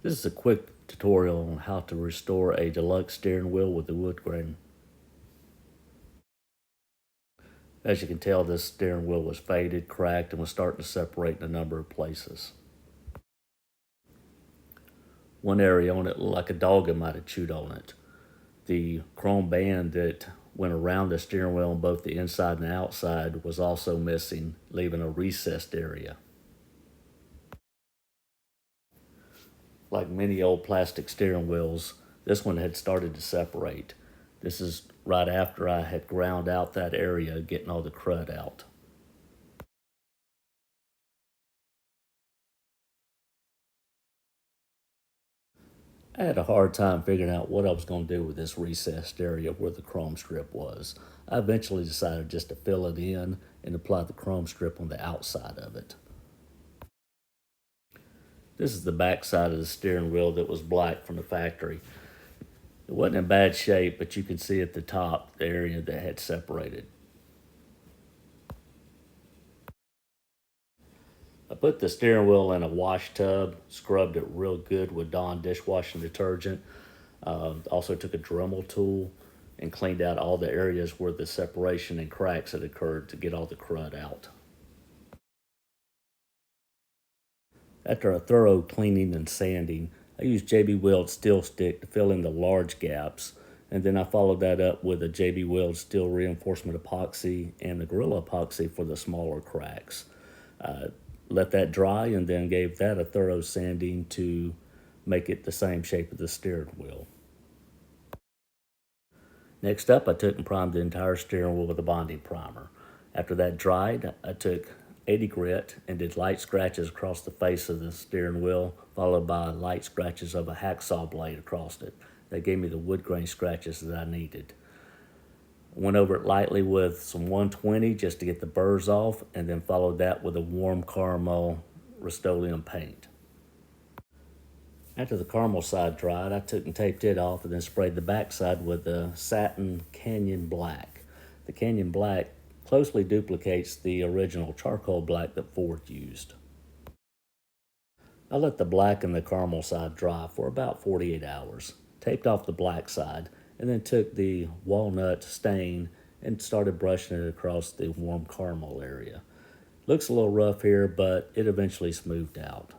This is a quick tutorial on how to restore a Deluxe steering wheel with the Woodgrain. As you can tell, this steering wheel was faded, cracked, and was starting to separate in a number of places. One area on it looked like a dog might have chewed on it. The chrome band that went around the steering wheel on both the inside and the outside was also missing, leaving a recessed area. Like many old plastic steering wheels, this one had started to separate. This is right after I had ground out that area, getting all the crud out. I had a hard time figuring out what I was going to do with this recessed area where the chrome strip was. I eventually decided just to fill it in and apply the chrome strip on the outside of it. This is the back side of the steering wheel that was black from the factory. It wasn't in bad shape, but you could see at the top the area that had separated. I put the steering wheel in a wash tub, scrubbed it real good with Dawn dishwashing detergent. Also took a Dremel tool and cleaned out all the areas where the separation and cracks had occurred to get all the crud out. After a thorough cleaning and sanding, I used JB Weld steel stick to fill in the large gaps, and then I followed that up with a JB Weld steel reinforcement epoxy and the Gorilla epoxy for the smaller cracks. Let that dry and then gave that a thorough sanding to make it the same shape of the steering wheel. Next up, I took and primed the entire steering wheel with a bonding primer. After that dried, I took 80 grit and did light scratches across the face of the steering wheel, followed by light scratches of a hacksaw blade across it. That gave me the wood grain scratches that I needed. Went over it lightly with some 120 just to get the burrs off, and then followed that with a warm caramel Rust-Oleum paint. After the caramel side dried, I took and taped it off and then sprayed the back side with the Satin Canyon Black. The Canyon Black closely duplicates the original charcoal black that Ford used. I let the black and the caramel side dry for about 48 hours, taped off the black side, and then took the walnut stain and started brushing it across the warm caramel area. Looks a little rough here, but it eventually smoothed out.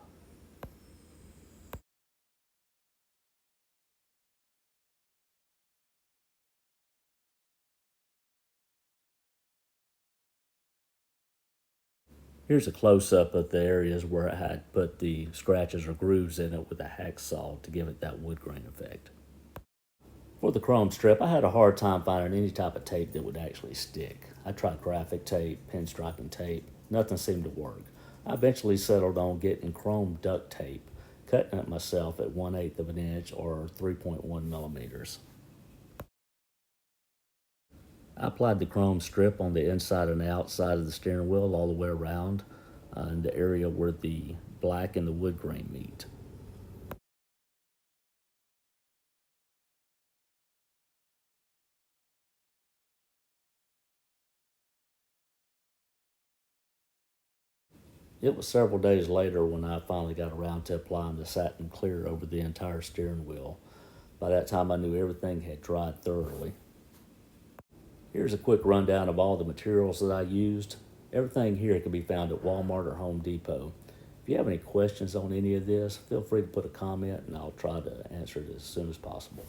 Here's a close-up of the areas where I had put the scratches or grooves in it with a hacksaw to give it that wood grain effect. For the chrome strip, I had a hard time finding any type of tape that would actually stick. I tried graphic tape, pinstriping tape, nothing seemed to work. I eventually settled on getting chrome duct tape, cutting it myself at 1/8 of an inch or 3.1 millimeters. I applied the chrome strip on the inside and the outside of the steering wheel all the way around in the area where the black and the wood grain meet. It was several days later when I finally got around to applying the satin clear over the entire steering wheel. By that time, I knew everything had dried thoroughly. Here's a quick rundown of all the materials that I used. Everything here can be found at Walmart or Home Depot. If you have any questions on any of this, feel free to put a comment and I'll try to answer it as soon as possible.